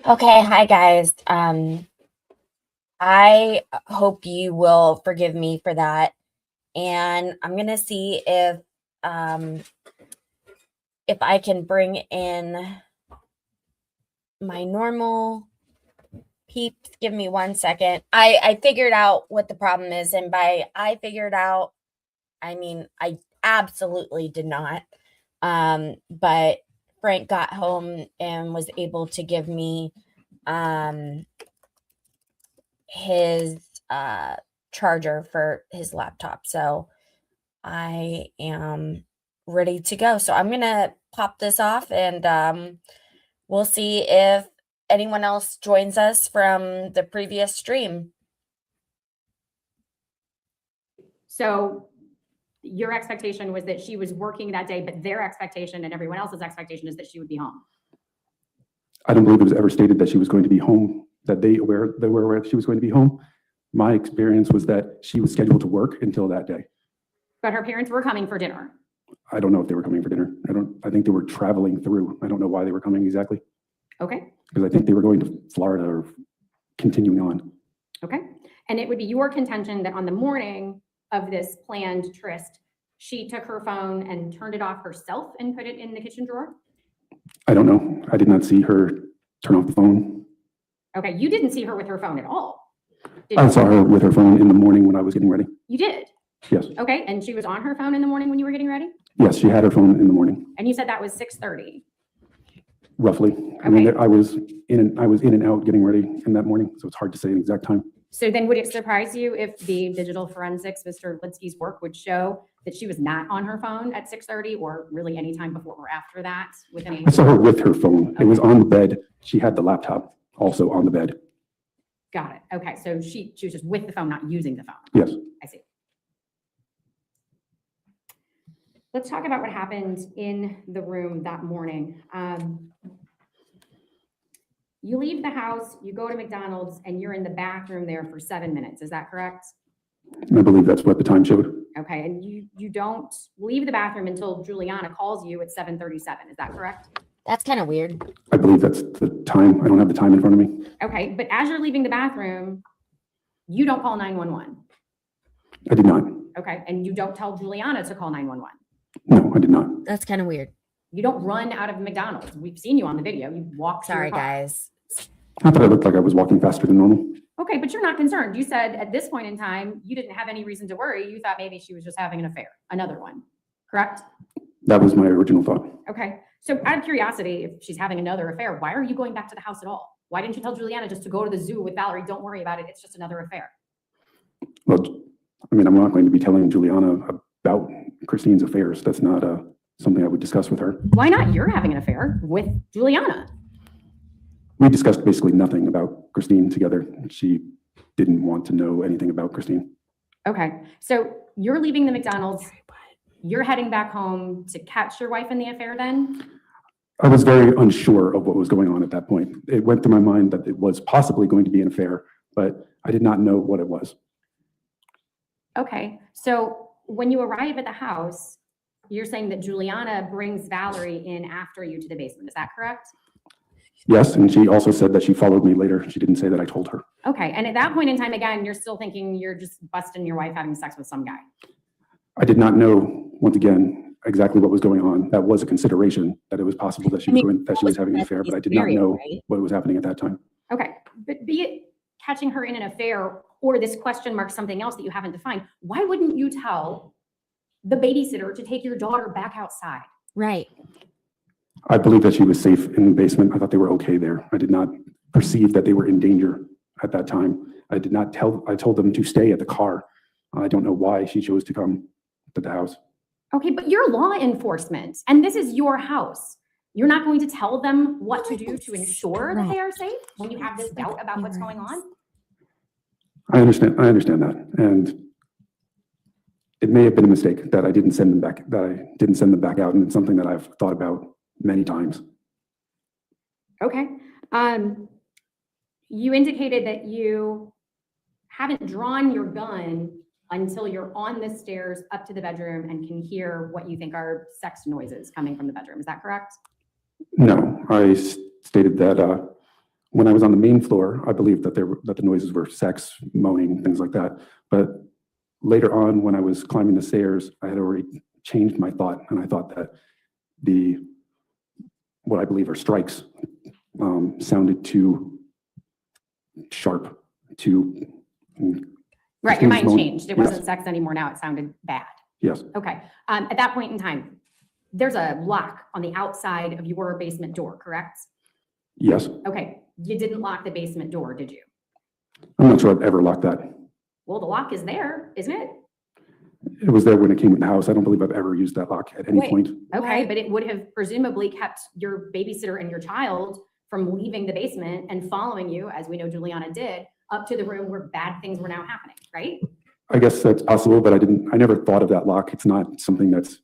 Okay, hi guys. I hope you will forgive me for that. And I'm gonna see um if I can bring in my normal peeps. Give me 1 second. I figured out what the problem is, and by I figured out, I mean I absolutely did not. But Frank got home and was able to give me um his charger for his laptop. So I am ready to go. So I'm going to pop this off and we'll see if anyone else joins us from the previous stream. So your expectation was that she was working that day, but their expectation and everyone else's expectation is that she would be home. I don't believe it was ever stated that she was going to be home, that they were aware that she was going to be home. My experience was that she was scheduled to work until that day. But her parents were coming for dinner. I don't know if they were coming for dinner. I think they were traveling through. I don't know why they were coming exactly. Okay. Because I think they were going to Florida or continuing on. Okay. And it would be your contention that on the morning of this planned tryst, she took her phone and turned it off herself and put it in the kitchen drawer? I don't know. I did not see her turn off the phone. Okay. You didn't see her with her phone at all. I saw her with her phone in the morning when I was getting ready. You did? Yes. Okay. And she was on her phone in the morning when you were getting ready? Yes, she had her phone in the morning. And you said that was 6:30. Roughly. Okay. I mean, I was in and out getting ready in that morning, so it's hard to say an exact time. So then would it surprise you if the digital forensics, Mr. Lidsky's work, would show that she was not on her phone at 6:30 or really any time before or after that? I saw her with her phone. Okay. It was on the bed. She had the laptop also on the bed. Got it. Okay. So she was just with the phone, not using the phone. Yes. I see. Let's talk about what happened in the room that morning. You leave the house, you go to McDonald's, and you're in the bathroom there for 7 minutes. Is that correct? I believe that's what the time showed. Okay, and you don't leave the bathroom until Juliana calls you at 7:37. Is that correct? That's kind of weird. I believe that's the time. I don't have the time in front of me. Okay, but as you're leaving the bathroom, you don't call 911. I did not. Okay, and you don't tell Juliana to call 911. No, I did not. That's kind of weird. You don't run out of McDonald's. We've seen you on the video. You walk. Sorry, guys. I thought I looked like I was walking faster than normal. Okay, but you're not concerned. You said at this point in time, you didn't have any reason to worry. You thought maybe she was just having an affair, another one, correct? That was my original thought. Okay, so out of curiosity, if she's having another affair, why are you going back to the house at all? Why didn't you tell Juliana just to go to the zoo with Valerie? Don't worry about it. It's just another affair. Well, I mean, I'm not going to be telling Juliana about Christine's affairs. That's not something I would discuss with her. Why not? You're having an affair with Juliana. We discussed basically nothing about Christine together. She didn't want to know anything about Christine. Okay, so you're leaving the McDonald's. You're heading back home to catch your wife in the affair then? I was very unsure of what was going on at that point. It went through my mind that it was possibly going to be an affair, but I did not know what it was. Okay, so when you arrive at the house, you're saying that Juliana brings Valerie in after you to the basement. Is that correct? Yes, and she also said that she followed me later. She didn't say that I told her. Okay, and at that point in time, again, you're still thinking you're just busting your wife having sex with some guy. I did not know, once again, exactly what was going on. That was a consideration, that it was possible that she was having an affair, but I did not know what was happening at that time. Okay, but be it catching her in an affair or this question mark something else that you haven't defined, why wouldn't you tell the babysitter to take your daughter back outside? Right. I believe that she was safe in the basement. I thought they were okay there. I did not perceive that they were in danger at that time. I told them to stay at the car. I don't know why she chose to come to the house. Okay, but you're law enforcement and this is your house. You're not going to tell them what to do to ensure that they are safe when you have this doubt about what's going on? I understand that. And it may have been a mistake that I didn't send them back, out. And it's something that I've thought about many times. Okay. You indicated that you haven't drawn your gun until you're on the stairs up to the bedroom and can hear what you think are sex noises coming from the bedroom. Is that correct? No, I stated that When I was on the main floor, I believed that the noises were sex, moaning, things like that. But later on, when I was climbing the stairs, I had already changed my thought, and I thought that what I believe are strikes sounded too sharp, too. Right, your mind moaning. changed. It Yes. wasn't sex anymore. Now it sounded bad. Yes, Okay. At that point in time, there's a lock on the outside of your basement door, correct? yes. Okay. You didn't lock the basement door, did you? I'm not sure I've ever locked that. Well, the lock is there, isn't it? It was there when it came in the house. I don't believe I've ever used that lock at any Wait. point. Okay, Why- but it would have presumably kept your babysitter and your child from leaving the basement and following you, as we know Juliana did, up to the room where bad things were now happening, right? I guess that's possible, but I never thought of that lock. It's not something that's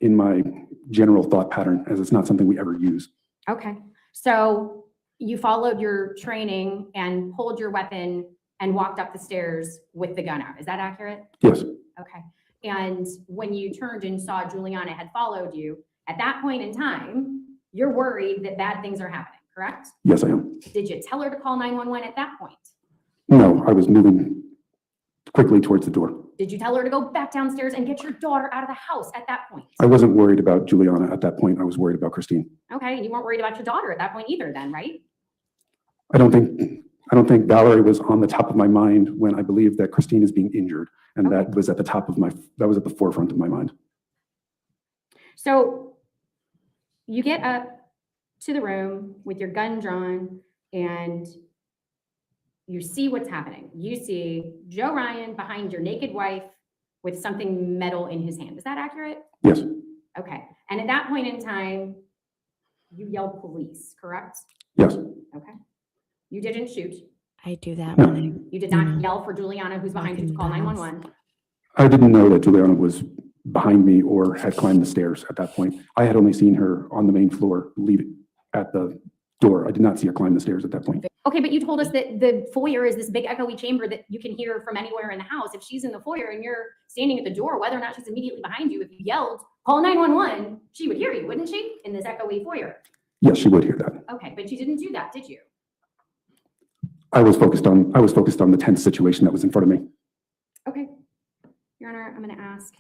in my general thought pattern, as it's not something we ever use. Okay, so you followed your training and pulled your weapon and walked up the stairs with the gun out. Is that accurate? Yes, Okay. And when you turned and saw Juliana had followed you, at that point in time, you're worried that bad things are happening, correct? yes, I am. Did you tell her to call 911 at that point? No, I was moving quickly towards the door. Did you tell her to go back downstairs and get your daughter out of the house at that point? I wasn't worried about Juliana at that point. I was worried about Christine. Okay, and you weren't worried about your daughter at that point either then, right? I don't think Valerie was on the top of my mind when I believed that Christine is being injured, and that was at the forefront of my mind. So you get up to the room with your gun drawn and you see what's happening. You see Joe Ryan behind your naked wife with something metal in his hand. Is that accurate? Yes, Okay. And at that point in time, you yelled police, correct? yes, Okay. You didn't shoot. I do that No. when You did not yell for Juliana, who's behind you, to call Walking the house. 911. I didn't know that Juliana was behind me or had climbed the stairs at that point. I had only seen her on the main floor leave at the door. I did not see her climb the stairs at that point. Okay, but you told us that the foyer is this big echoey chamber that you can hear from anywhere in the house. If she's in the foyer and you're standing at the door, whether or not she's immediately behind you, if you yelled, call 911, she would hear you, wouldn't she, in this echoey foyer? Yes, she would hear that. Okay, but you didn't do that, did you? I was focused on the tense situation that was in front of me. Okay. Your Honor, I'm going to ask,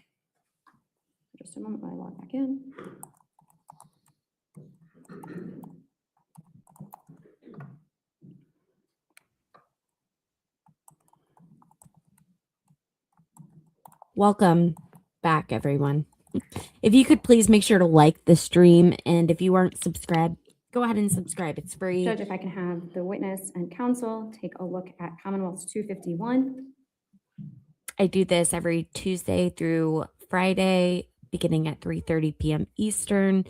just a moment while I log back in. Welcome back, everyone. If you could please make sure to like the stream, and if you aren't subscribed, go ahead and subscribe. It's free. Judge, if I can have the witness and counsel take a look at Commonwealth's 251. I do this every Tuesday through Friday, beginning at 3:30 p.m. Eastern.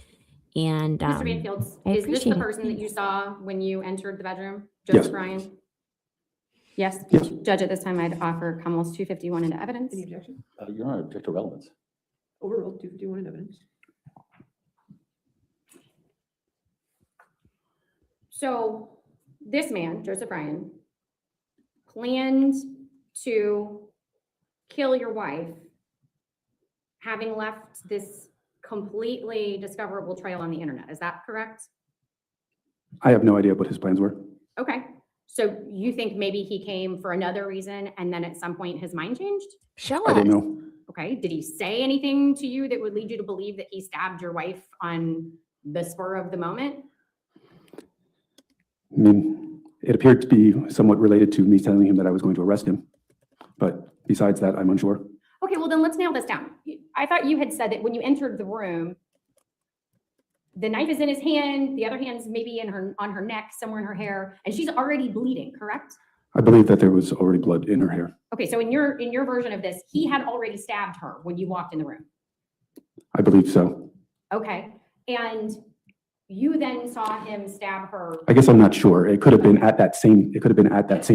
And Mr. Banfield, I is this appreciate the it. person that you Thanks. saw when you entered the bedroom? Yes. Joseph Ryan? Yes? Yes. Judge, at this time, I'd offer Commonwealth's 251 into evidence. Any objection? Your Honor, object to relevance. Overruled, 251 in evidence. So this man, Joseph Ryan, planned to kill your wife, having left this completely discoverable trail on the internet. Is that correct? I have no idea what his plans were. Okay. So you think maybe he came for another reason and then at some point his mind changed? Show I us. don't know. Okay. Did he say anything to you that would lead you to believe that he stabbed your wife on the spur of the moment? I mean, it appeared to be somewhat related to me telling him that I was going to arrest him. But besides that, I'm unsure. Okay, well then let's nail this down. I thought you had said that when you entered the room, the knife is in his hand, the other hand's maybe on her neck, somewhere in her hair, and she's already bleeding, correct? I believe that there was already blood in her hair. Okay, so in your version of this, he had already stabbed her when you walked in the room. I believe so. Okay, and you then saw him stab her. I guess I'm not sure. It could have been at that same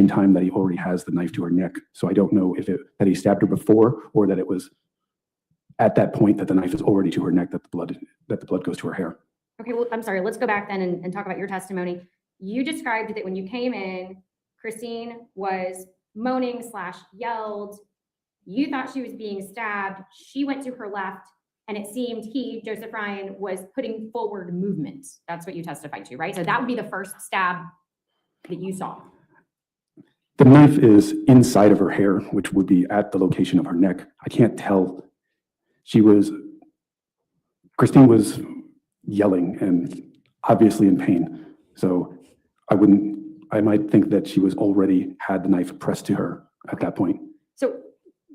time that he already has the knife to her neck. So I don't know if that he stabbed her before, or that it was at that point that the knife is already to her neck that the blood goes to her hair. Okay, well, I'm sorry, let's go back then and talk about your testimony. You described that when you came in, Christine was moaning / yelled. You thought she was being stabbed. She went to her left, and it seemed he, Joseph Ryan, was putting forward movement. That's what you testified to, right? So that would be the first stab that you saw? The knife is inside of her hair, which would be at the location of her neck. I can't tell. Christine was yelling and obviously in pain. So I might think that she was already had the knife pressed to her at that point. So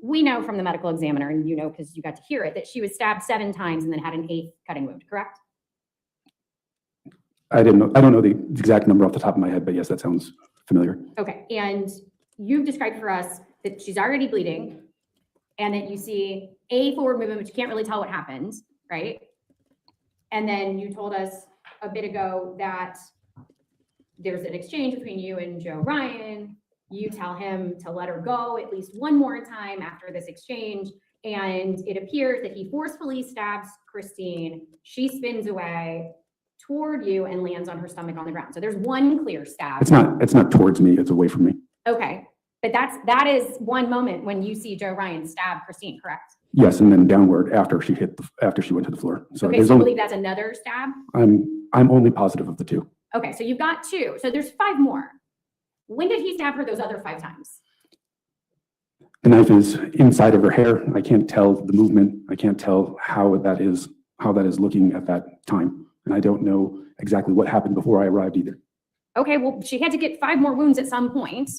we know from the medical examiner, and you know because you got to hear it, that she was stabbed 7 times and then had an 8th cutting wound, correct? I don't know the exact number off the top of my head, but yes, that sounds familiar. Okay, and you've described for us that she's already bleeding and that you see a forward movement, but you can't really tell what happened, right? And then you told us a bit ago that there's an exchange between you and Joe Ryan. You tell him to let her go at least one more time after this exchange. And it appears that he forcefully stabs Christine. She spins away toward you and lands on her stomach on the ground. So there's one clear stab. It's not towards me, it's away from me. Okay, but that is one moment when you see Joe Ryan stab Christine, correct? Yes, and then downward after she went to the floor. So Okay, there's so you only, believe that's another stab? I'm only positive of the 2. Okay, so you've got 2. So there's 5 more. When did he stab her those other 5 times? The knife is inside of her hair. I can't tell the movement. I can't tell how that is looking at that time. And I don't know exactly what happened before I arrived either. Okay, well, she had to get 5 more wounds at some point.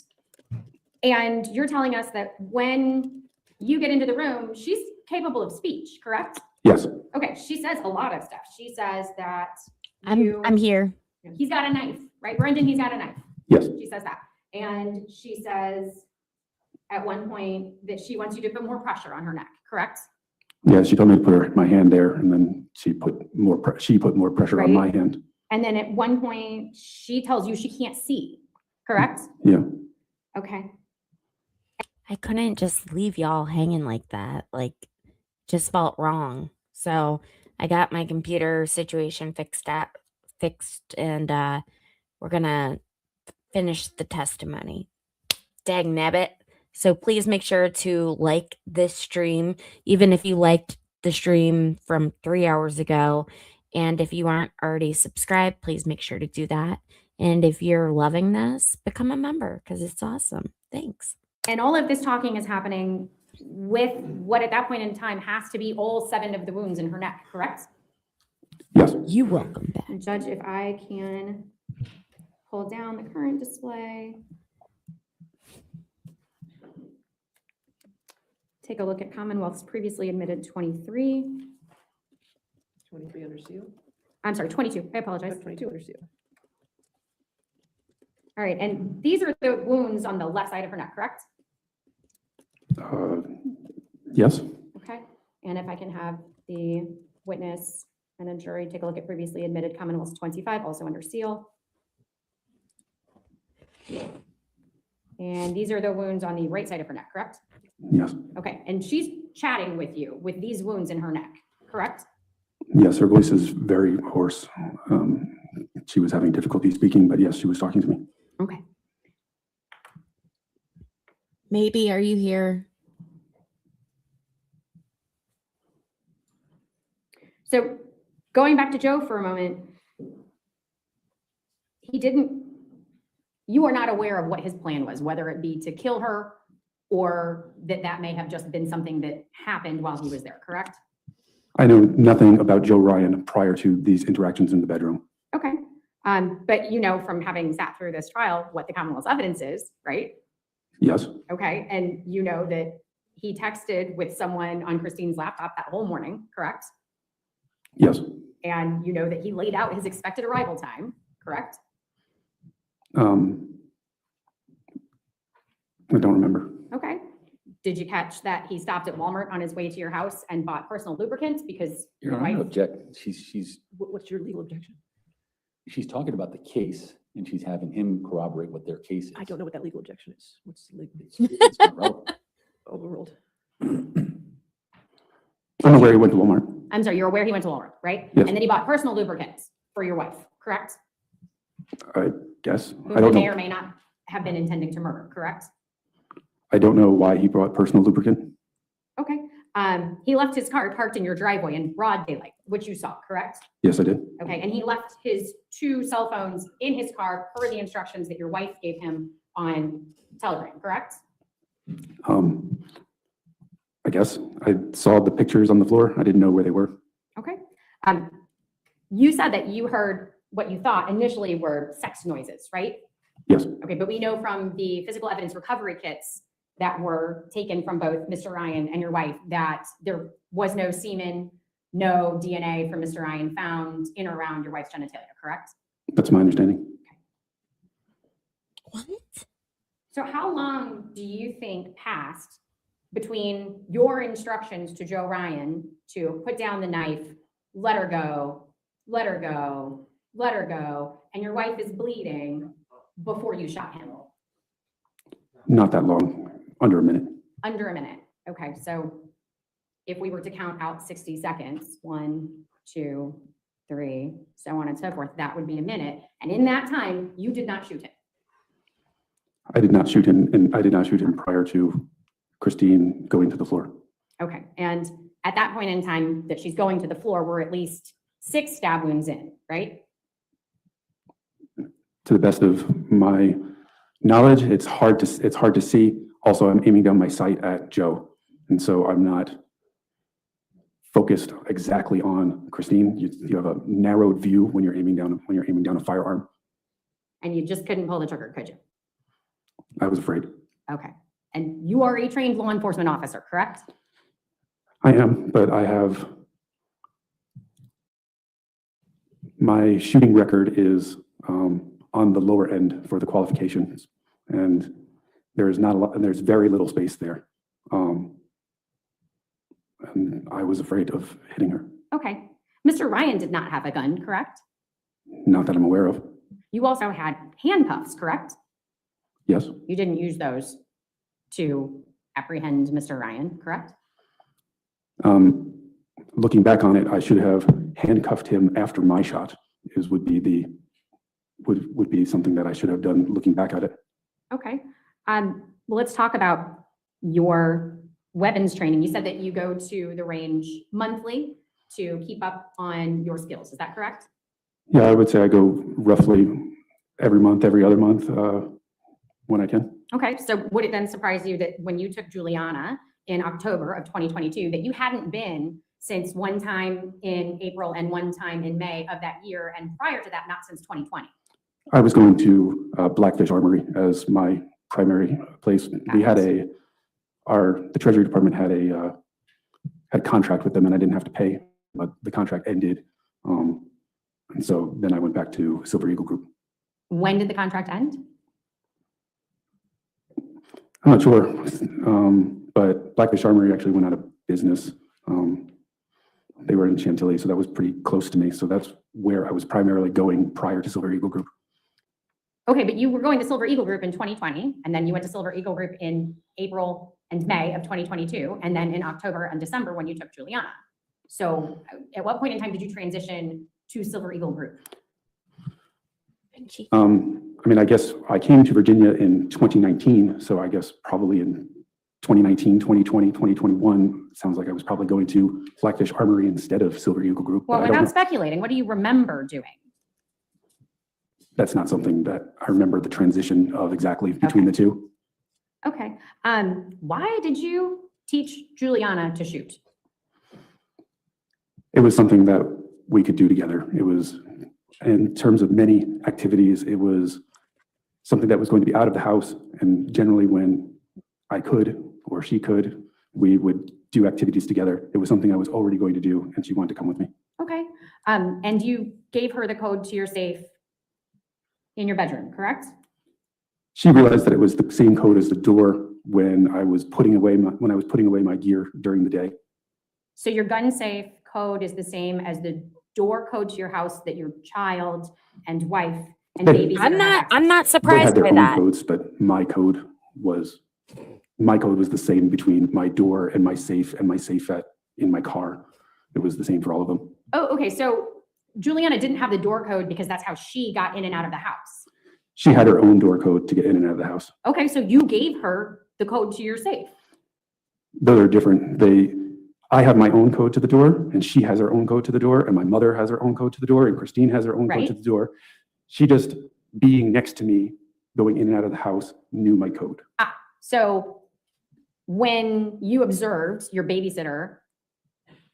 And you're telling us that when you get into the room, she's capable of speech, correct? Yes, Okay, she says a lot of stuff. She says that I'm here. he's got a knife, right? Brendan, he's got a knife. yes, She says that. And she says at one point that she wants you to put more pressure on her neck, correct? yeah. She told me to put my hand there, and then she put more pressure on my hand. And then at one point, she tells you she can't see, correct? Yeah. Okay. I couldn't just leave y'all hanging like that. Like, just felt wrong. So I got my computer situation fixed, and we're gonna finish the testimony. Dag nabbit. So please make sure to like this stream, even if you liked the stream from 3 hours ago. And if you aren't already subscribed, please make sure to do that. And if you're loving this, become a member because it's awesome. Thanks. And all of this talking is happening with what at that point in time has to be all 7 of the wounds in her neck, correct? Yes. You welcome back. And Judge, if I can pull down the current display. Take a look at Commonwealth's previously admitted 23. 23 under seal. I'm sorry, 22. I apologize. 22 under seal. All right, and these are the wounds on the left side of her neck, correct? Yes. Okay, and if I can have the witness and a jury take a look at previously admitted Commonwealth's 25, also under seal. And these are the wounds on the right side of her neck, correct? Yes. Okay, and she's chatting with you with these wounds in her neck, correct? Yes. Her voice is very hoarse. She was having difficulty speaking, but yes, she was talking to me. Okay. Maybe, are you here? So going back to Joe for a moment, you are not aware of what his plan was, whether it be to kill her or that may have just been something that happened while he was there, correct? I know nothing about Joe Ryan prior to these interactions in the bedroom. Okay. But you know from having sat through this trial what the Commonwealth's evidence is, right? Yes. Okay, and you know that he texted with someone on Christine's laptop that whole morning, correct? Yes. And you know that he laid out his expected arrival time, correct? I don't remember. Okay. Did you catch that he stopped at Walmart on his way to your house and bought personal lubricants because Your your Honor, I wife? object. She's What's your legal objection? talking about the case and she's having him corroborate what their case is. I don't know what that legal objection is. What's the legal? It's not relevant. Overruled. I'm aware he went to Walmart. I'm sorry, you're aware he went to Walmart, right? Yes. And then he bought personal lubricants for your wife, correct? I guess. Who I don't may know. or may not have been intending to murder, correct? I don't know why he brought personal lubricant. Okay. He left his car parked in your driveway in broad daylight, which you saw, correct? Yes, I did. Okay, and he left his 2 cell phones in his car per the instructions that your wife gave him on Telegram, correct? I guess I saw the pictures on the floor. I didn't know where they were. Okay. You said that you heard what you thought initially were sex noises, right? Yes, Okay, but we know from the physical evidence recovery kits that were taken from both Mr. Ryan and your wife that there was no semen, no DNA from Mr. Ryan found in or around your wife's genitalia, correct? that's my understanding. What? So how long do you think passed between your instructions to Joe Ryan to put down the knife, let her go, let her go, let her go, and your wife is bleeding before you shot him? Not that long, under a minute. Under a minute. Okay, so if we were to count out 60 seconds, 1, 2, 3, so on and so forth, that would be a minute. And in that time, you did not shoot him. I did not shoot him, and I did not shoot him prior to Christine going to the floor. Okay, and at that point in time that she's going to the floor, we're at least 6 stab wounds in, right? To the best of my knowledge, it's hard to see. Also, I'm aiming down my sight at Joe, and so I'm not focused exactly on Christine. You have a narrowed view when you're aiming down a firearm. And you just couldn't pull the trigger, could you? I was afraid. Okay, and you are a trained law enforcement officer, correct? I am, but I have my shooting record is on the lower end for the qualifications, and there's not a lot, and there's very little space there. And I was afraid of hitting her. Okay, Mr. Ryan did not have a gun, correct? Not that I'm aware of. You also had handcuffs, correct? Yes, You didn't use those to apprehend Mr. Ryan, correct? looking back on it, I should have handcuffed him after my shot. Would be something that I should have done looking back at it. Okay. Well, let's talk about your weapons training. You said that you go to the range monthly to keep up on your skills. Is that correct? Yeah, I would say I go roughly every month, every other month, when I can. Okay, so would it then surprise you that when you took Juliana in October of 2022, that you hadn't been since one time in April and one time in May of that year, and prior to that, not since 2020? I was going to Blackfish Armory as my primary place. We had the Treasury Department had a contract with them, and I didn't have to pay, but the contract ended. And so then I went back to Silver Eagle Group. When did the contract end? I'm not sure, but Blackfish Armory actually went out of business. They were in Chantilly, so that was pretty close to me. So that's where I was primarily going prior to Silver Eagle Group. Okay, but you were going to Silver Eagle Group in 2020, and then you went to Silver Eagle Group in April and May of 2022, and then in October and December when you took Juliana. So at what point in time did you transition to Silver Eagle Group? I mean, I guess I came to Virginia in 2019, so I guess probably in 2019, 2020, 2021, sounds like I was probably going to Blackfish Armory instead of Silver Eagle Group. Well, but I don't without know. speculating, what do you remember doing? That's not something that I remember the transition of exactly between the two. Okay. Why did you teach Juliana to shoot? It was something that we could do together. It was, in terms of many activities, it was something that was going to be out of the house, and generally when I could or she could, we would do activities together. It was something I was already going to do, and she wanted to come with me. Okay. And you gave her the code to your safe in your bedroom, correct? She realized that it was the same code as the door when I was putting away my gear during the day. So your gun safe code is the same as the door code to your house that your child and wife and They- babysitter I'm have not They surprised had their by own that. codes, but my code was the same between my door and my safe in my car. It was the same for all of them. Oh, okay. So Juliana didn't have the door code because that's how she got in and out of the house. She had her own door code to get in and out of the house. Okay, so you gave her the code to your safe. Those are different. I have my own code to the door, and she has her own code to the door, and my mother has her own code to the door, and Christine has her own code to Right. the door. She just, being next to me, going in and out of the house, knew my code. So when you observed your babysitter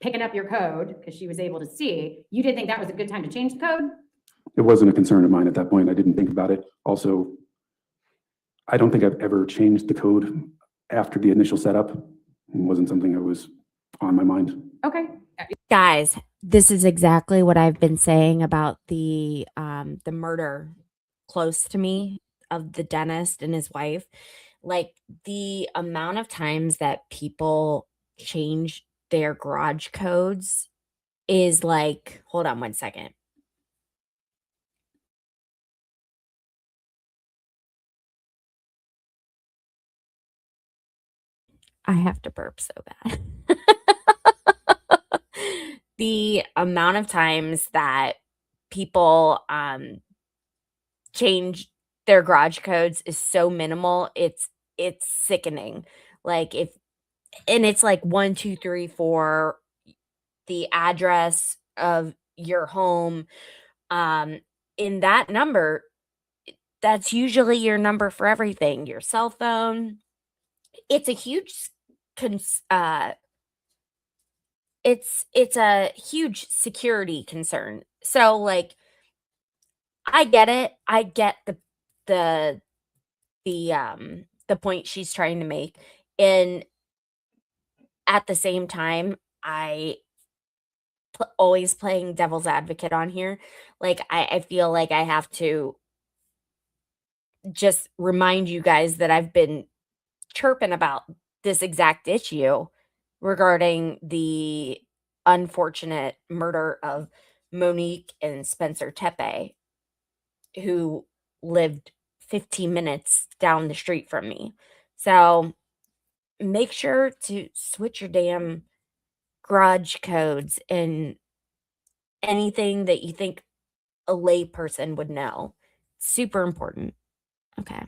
picking up your code because she was able to see, you didn't think that was a good time to change the code? It wasn't a concern of mine at that point. I didn't think about it. Also, I don't think I've ever changed the code after the initial setup. It wasn't something that was on my mind. Okay. Guys, this is exactly what I've been saying about the murder close to me of the dentist and his wife. Like, the amount of times that people change their garage codes is like, hold on one second. I have to burp so bad. The amount of times that people change their garage codes is so minimal. It's sickening. Like, and it's like 1, 2, 3, 4, the address of your home. In that number, that's usually your number for everything. Your cell phone. It's a huge it's a huge security concern. So, like, I get it. I get the point she's trying to make. And at the same time, I always playing devil's advocate on here. Like, I feel like I have to just remind you guys that I've been chirping about this exact issue regarding the unfortunate murder of Monique and Spencer Tepe, who lived 15 minutes down the street from me. So make sure to switch your damn garage codes and anything that you think a lay person would know. Super important. Okay.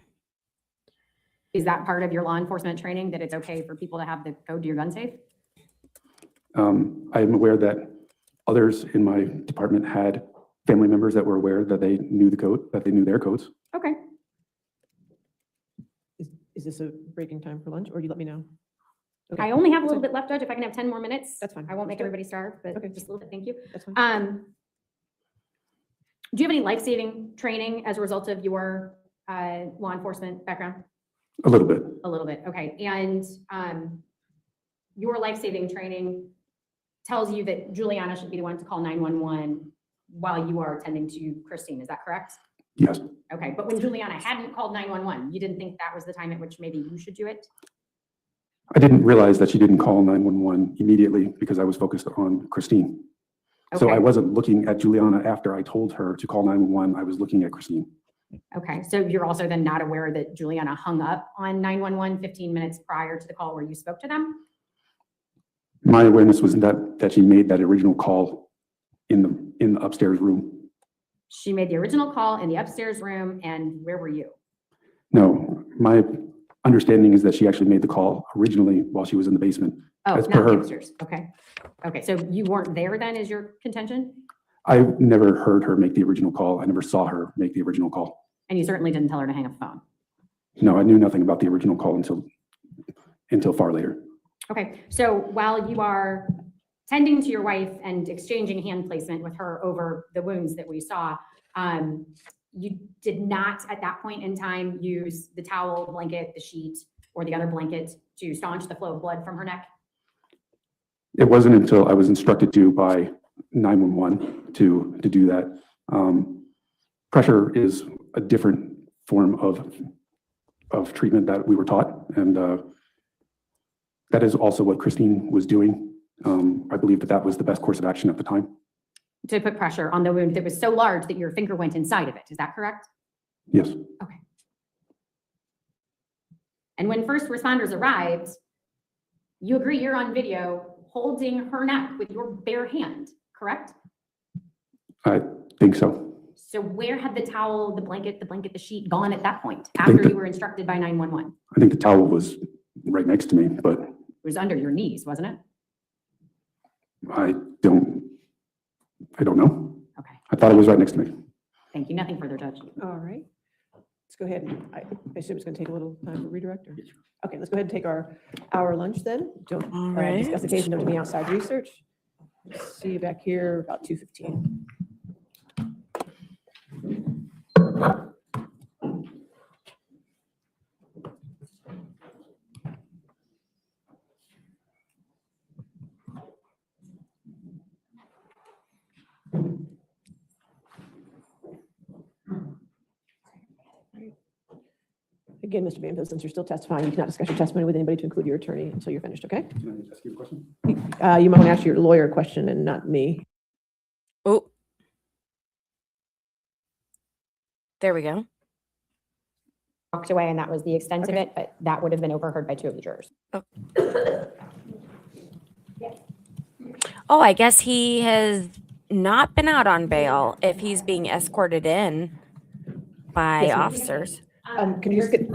Is that part of your law enforcement training, that it's okay for people to have the code to your gun safe? I'm aware that others in my department had family members that were aware that they knew the code, that they knew their codes. Okay. Is this a breaking time for lunch, or do you let me know? Okay, I only have a little bit left, Judge. If I can have 10 more minutes. That's fine. I won't make Sure. everybody starve, but Okay. just a little bit. Thank you. that's fine. Do you have any life-saving training as a result of your law enforcement background? A little bit. A little bit, okay. And your life-saving training tells you that Juliana should be the one to call 911 while you are attending to Christine, is that correct? Yes. Okay, but when Juliana hadn't called 911, you didn't think that was the time at which maybe you should do it? I didn't realize that she didn't call 911 immediately because I was focused on Christine. So I Okay. wasn't looking at Juliana after I told her to call 911. I was looking at Christine. Okay, so you're also then not aware that Juliana hung up on 911 15 minutes prior to the call where you spoke to them? My awareness was that she made that original call in the upstairs room. She made the original call in the upstairs room, and where were you? No, my understanding is that she actually made the call originally while she was in the basement. Oh, As not per the her. upstairs, okay. Okay, so you weren't there then, is your contention? I never heard her make the original call. I never saw her make the original call. And you certainly didn't tell her to hang up the phone? No, I knew nothing about the original call until far later. Okay, so while you are tending to your wife and exchanging hand placement with her over the wounds that we saw, you did not at that point in time use the towel, blanket, the sheet, or the other blanket to staunch the flow of blood from her neck? It wasn't until I was instructed to by 911 to do that. Pressure is a different form of treatment that we were taught, and that is also what Christine was doing. I believe that was the best course of action at the time. To put pressure on the wound that was so large that your finger went inside of it, is that correct? Yes, Okay. And when first responders arrived, you agree you're on video holding her neck with your bare hand, correct? I think so. So where had the towel, the blanket, the sheet gone at that point, I think after that- you were instructed by 911? I think the towel was right next to me, but It was under your knees, wasn't it? I don't know. Okay, I thought it was right next to me. thank you. Nothing further, Judge. All right. Let's go ahead. I assume it's going to take a little time for redirect. Okay, let's go ahead and take our hour lunch then. Don't All discuss the right. case and don't do any outside research. See you back here about 2:15. Again, Mr. Banfield, since you're still testifying, you cannot discuss your testimony with anybody to include your attorney until you're finished, okay? Can I ask you a question? You might want to ask your lawyer a question and not me. Oh. There we go. Walked away and that was the extent of it, but that would have been overheard by 2 of the jurors. Oh, I guess he has not been out on bail if he's being escorted in by Yes, ma'am. officers. Can you just get?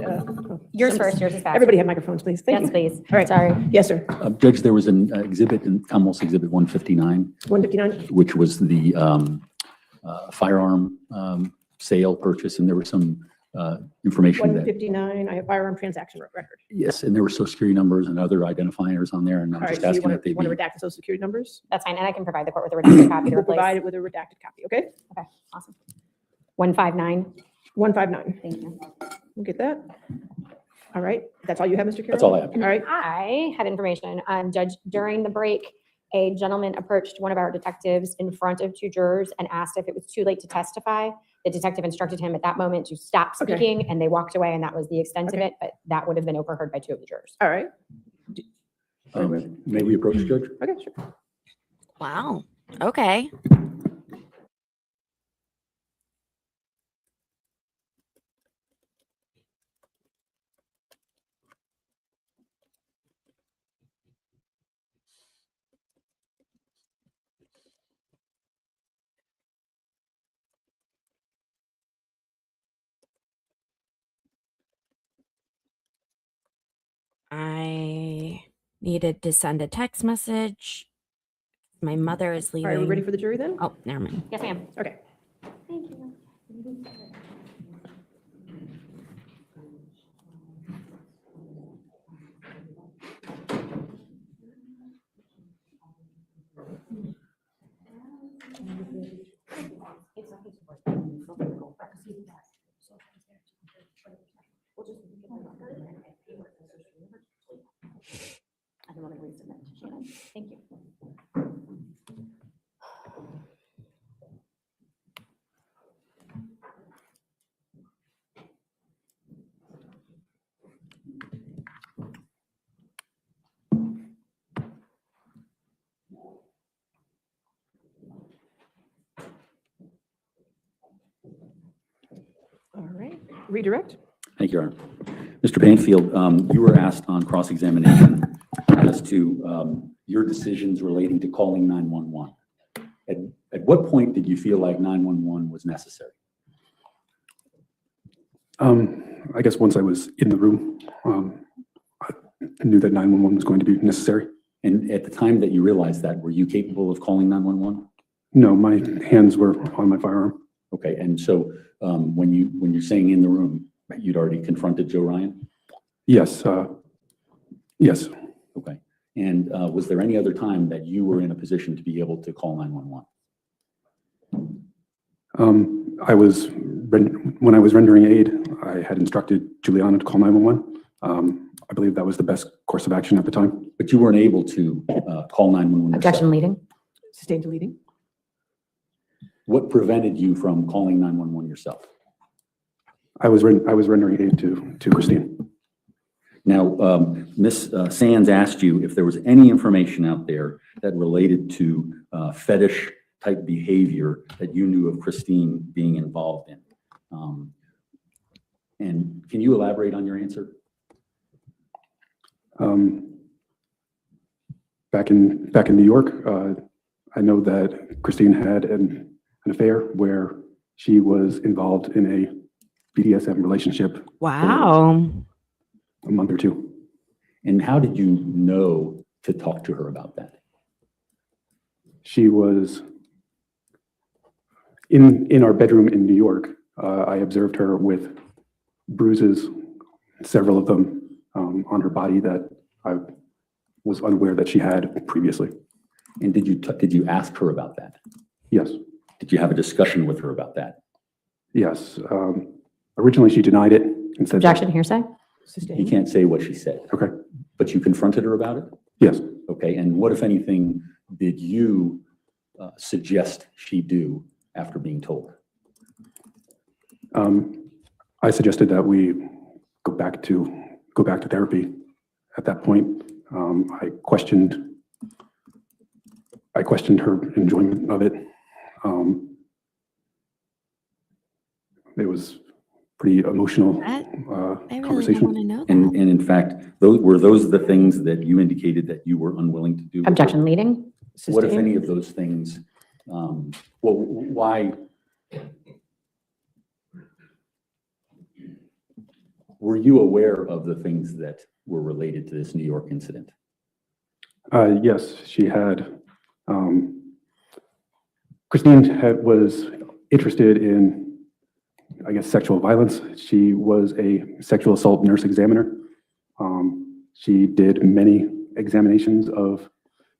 Yours first, yours is fast. Everybody have microphones, please. Thank Yes, you. please. All right. Sorry. Yes, sir. Judge, there was an exhibit, almost exhibit 159, 159? which was the firearm sale purchase, and there was some information that, 159, I have firearm transaction record. yes, and there were social security numbers and other identifiers on there, and I'm All right, just so you asking that they want to be. redact the social security numbers? That's fine. And I can provide the court with a redacted copy to We'll replace. provide it with a redacted copy, okay? Okay, awesome. 159. 159. Thank you. We'll get that. All right, that's all you have, Mr. Carroll? That's all I have. All right, I had information. Judge, during the break, a gentleman approached one of our detectives in front of 2 jurors and asked if it was too late to testify. The detective instructed him at that moment to stop Okay. speaking, and they walked away, and that was the extent of Okay. it, but that would have been overheard by 2 of the jurors. all right. May we approach, Judge? Okay, sure. Wow. Okay. I needed to send a text message. My mother is All leaving. right, we're ready for the jury then? Oh, never mind. Yes, ma'am. Okay. Thank you. I don't want to resubmit to Shannon. Thank you. All right, redirect. Thank you, Your Honor. Mr. Banfield, you were asked on cross-examination as to your decisions relating to calling 911. At what point did you feel like 911 was necessary? I guess once I was in the room, I knew that 911 was going to be necessary. And at the time that you realized that, were you capable of calling 911? No, my hands were on my firearm. Okay, and so when you're saying in the room, you'd already confronted Joe Ryan? Yes, yes. Okay, and was there any other time that you were in a position to be able to call 911? When I was rendering aid, I had instructed Juliana to call 911. I believe that was the best course of action at the time. But you weren't able to call 911 yourself? Objection leading. Sustained deleting. What prevented you from calling 911 yourself? I was rendering aid to Christine. Now, Ms. Sands asked you if there was any information out there that related to fetish-type behavior that you knew of Christine being involved in. And can you elaborate on your answer? Back in New York, I know that Christine had an affair where she was involved in a BDSM relationship Wow. a month or two. And how did you know to talk to her about that? She was in our bedroom in New York. I observed her with bruises, several of them on her body that I was unaware that she had previously. And did you ask her about that? Yes, Did you have a discussion with her about that? yes. Originally, she denied it and said, Objection, hearsay? You Sustained. can't say what she said, okay, but you confronted her about it? yes. Okay, and what, if anything, did you suggest she do after being told? I suggested that we go back to therapy. At that point, I questioned her enjoyment of it. It was pretty emotional I really conversation. want to know And that. in fact, were those the things that you indicated that you were unwilling to do? with her? Objection, leading? What, if Sustained. any of those things, well, why? Were you aware of the things that were related to this New York incident? Yes, she had. Christine was interested in, I guess, sexual violence. She was a sexual assault nurse examiner. She did many examinations of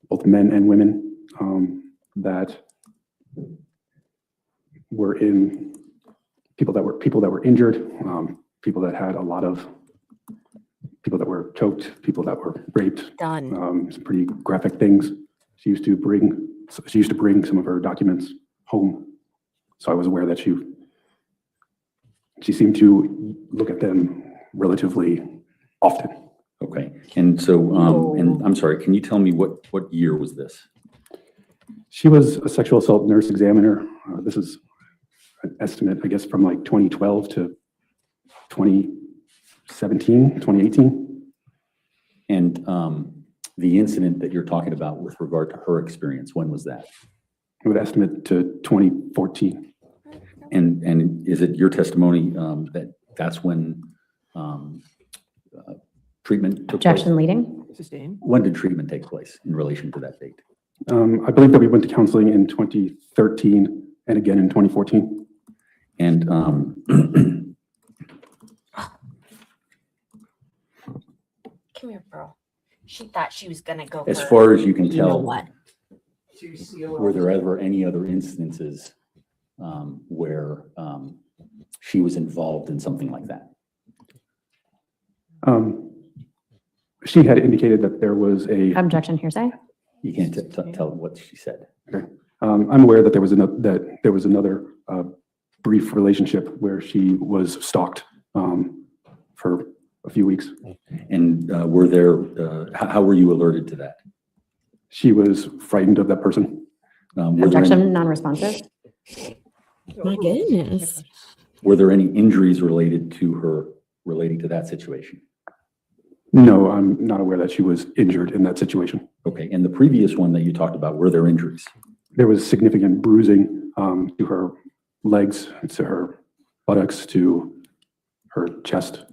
both men and women that were in people that were injured, people that had a lot of people that were choked, people that were raped. Done. Some pretty graphic things. She used to bring some of her documents home, so I was aware that she seemed to look at them relatively often. Okay, and so, and I'm sorry, can you tell me what year was this? She was a sexual assault nurse examiner. This is an estimate, I guess, from like 2012 to 2017, 2018. And the incident that you're talking about with regard to her experience, when was that? I would estimate to 2014. And is it your testimony that that's when treatment took place? Objection, leading? Sustained. When did treatment take place in relation to that date? I believe that we went to counseling in 2013 and again in 2014. And Come here, bro. She thought she was gonna go. as for- far as you can you know tell, what? were there ever any other instances where she was involved in something like that? She had indicated that there was a. Objection, hearsay? You can't tell what she said. I'm aware that there was another brief relationship where she was stalked for a few weeks. And were there, how were you alerted to that? She was frightened of that person. Were there any- Objection, non-responsive? My goodness. Were there any injuries related to her, relating to that situation? No, I'm not aware that she was injured in that situation. Okay, and the previous one that you talked about, were there injuries? There was significant bruising to her legs, to her buttocks, to her chest.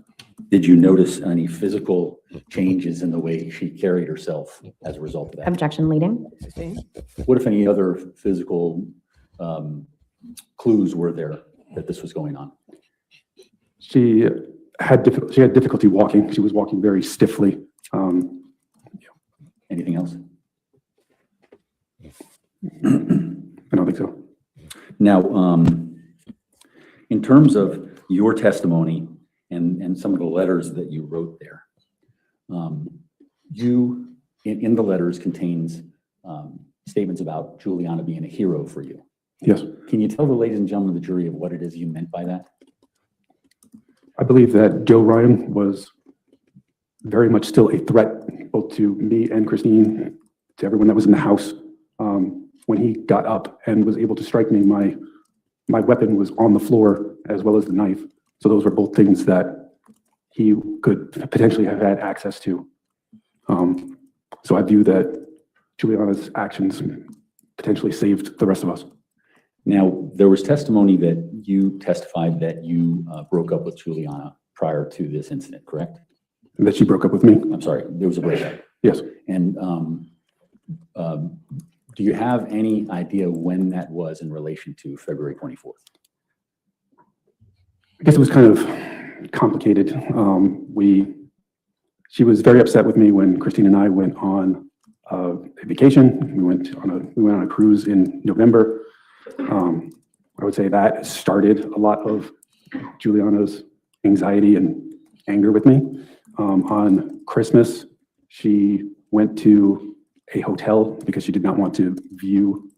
Did you notice any physical changes in the way she carried herself as a result of that? Objection, leading? Sustained. What, if any, other physical clues were there that this was going on? She had difficulty walking. She was walking very stiffly. Anything else? I don't think so. Now, in terms of your testimony and some of the letters that you wrote there, you, in the letters contains statements about Juliana being a hero for you. Yes, Can you tell the ladies and gentlemen of the jury of what it is you meant by that? I believe that Joe Ryan was very much still a threat, both to me and Christine, to everyone that was in the house. When he got up and was able to strike me, my weapon was on the floor as well as the knife. So those were both things that he could potentially have had access to. So I view that Juliana's actions potentially saved the rest of us. Now, there was testimony that you testified that you broke up with Juliana prior to this incident, correct? That she broke up with me. I'm sorry, there was a breakup. Yes, And Do you have any idea when that was in relation to February 24th? I guess it was kind of complicated. She was very upset with me when Christine and I went on a vacation. We went on a cruise in November. I would say that started a lot of Juliana's anxiety and anger with me. On Christmas, she went to a hotel because she did not want to view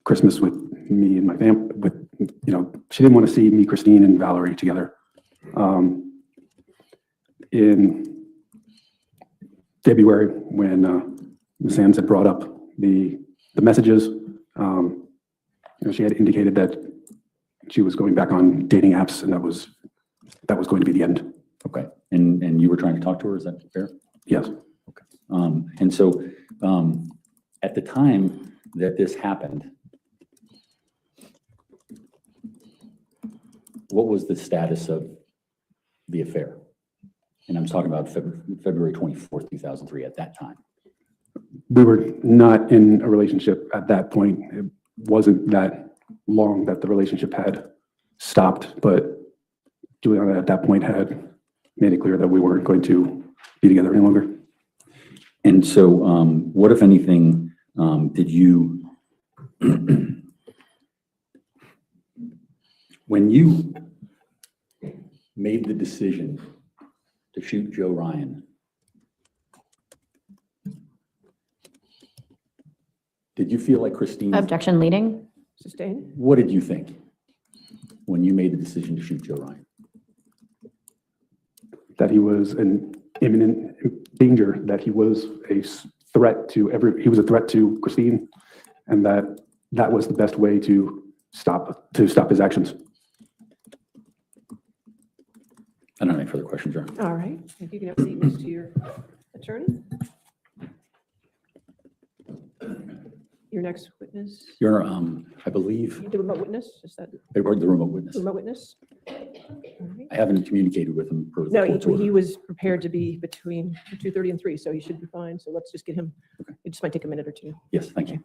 Christmas with me and my family. She didn't want to see me, Christine, and Valerie together. In February, when Ms. Sands had brought up the messages, she had indicated that she was going back on dating apps, and that was going to be the end. Okay. And you were trying to talk to her, is that fair? Yes. Okay. And so at the time that this happened, what was the status of the affair? And I'm talking about February 24th, 2003, at that time. We were not in a relationship at that point. It wasn't that long that the relationship had stopped, but Juliana at that point had made it clear that we weren't going to be together any longer. And so what, if anything, did you, when you made the decision to shoot Joe Ryan, did you feel like Christine? Objection leading. Sustained? What did you think when you made the decision to shoot Joe Ryan? That he was an imminent danger, that he was a threat to Christine, and that was the best way to stop his actions. I don't have any further questions, Your Honor. All right, if you can have a seat next to your attorney. Your next witness, Your Honor, I believe, the remote witness, is that they were the remote witness. the remote witness? All right. I haven't communicated with him per the No, court's he order. was prepared to be between 2:30 and 3, so he should be fine. So let's just get him, it just might take a minute or two. Yes, thank you.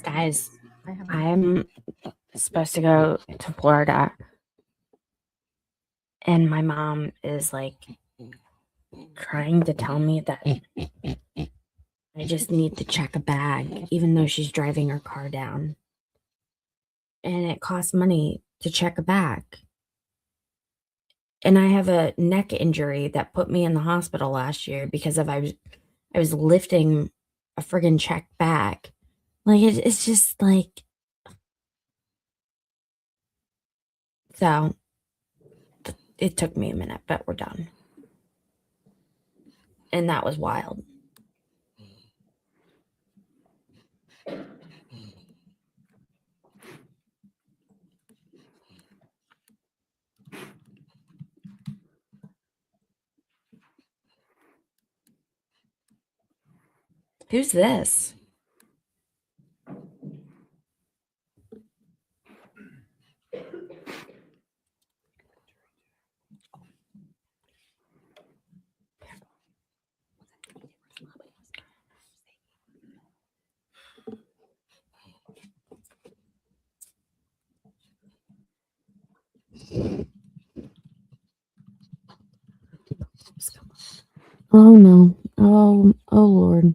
Guys, I'm supposed to go to Florida, and my mom is like trying to tell me that I just need to check a bag, even though she's driving her car down. And it costs money to check a bag. And I have a neck injury that put me in the hospital last year because I was lifting a friggin' checked bag. Like it's just like, so it took me a minute, but we're done. And that was wild. Who's this? Oh no. Oh Lord.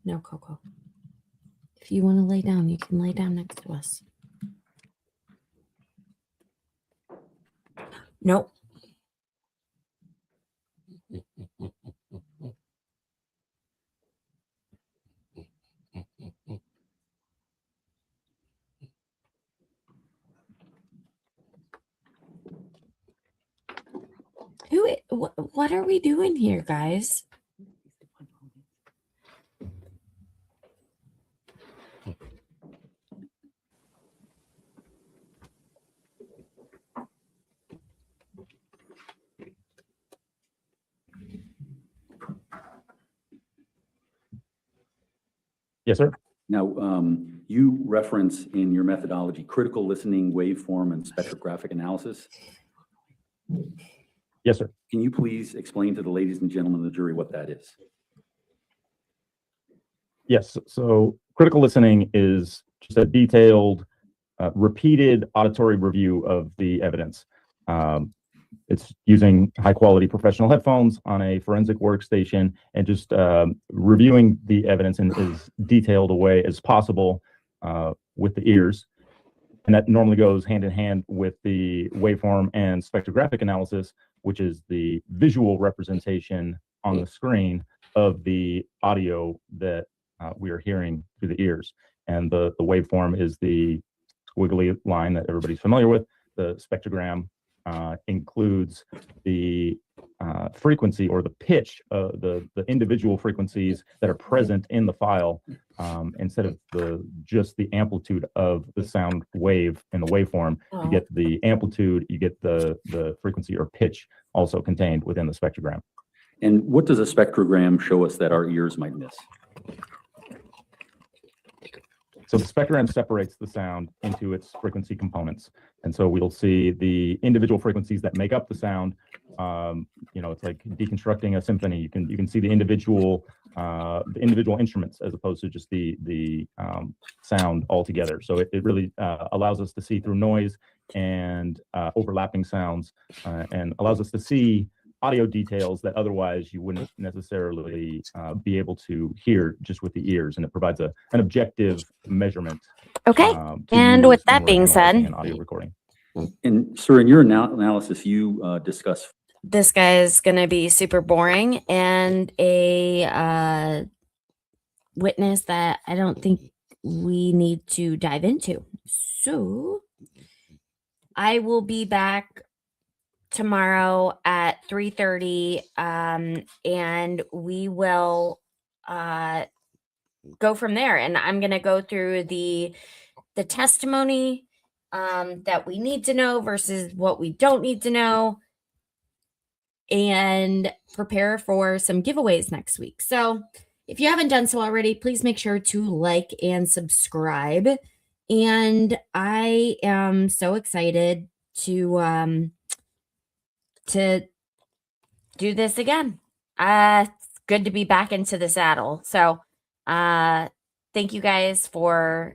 No, Coco. If you want to lay down, you can lay down next to us. Nope. What are we doing here, guys? Yes, sir. Now, you reference in your methodology critical listening, waveform, and spectrographic analysis. Yes, sir. Can you please explain to the ladies and gentlemen of the jury what that is? Yes. So critical listening is just a detailed, repeated auditory review of the evidence. It's using high quality professional headphones on a forensic workstation and just reviewing the evidence in as detailed a way as possible with the ears. And that normally goes hand in hand with the waveform and spectrographic analysis, which is the visual representation on the screen of the audio that we are hearing through the ears. And the waveform is the squiggly line that everybody's familiar with. The spectrogram includes the frequency or the pitch, the individual frequencies that are present in the file, instead of just the amplitude of the sound wave in the waveform. You get the amplitude, you get the frequency or pitch also contained within the spectrogram. And what does a spectrogram show us that our ears might miss? So the spectrogram separates the sound into its frequency components. And so we'll see the individual frequencies that make up the sound. It's like deconstructing a symphony. You can see the individual instruments as opposed to just the sound altogether. So it really allows us to see through noise and overlapping sounds, and allows us to see audio details that otherwise you wouldn't necessarily be able to hear just with the ears, and it provides an objective measurement. Okay. to And use with when that we're being analyzing said, an audio recording. And sir, in your analysis, you discuss this guy is going to be super boring and a witness that I don't think we need to dive into. So I will be back tomorrow at 3:30, and we will go from there. And I'm going to go through the testimony that we need to know versus what we don't need to know, and prepare for some giveaways next week. So if you haven't done so already, please make sure to like and subscribe. And I am so excited to do this again. It's good to be back into the saddle. So thank you guys for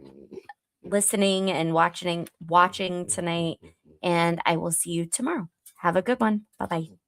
listening and watching tonight, and I will see you tomorrow. Have a good one. Bye-bye.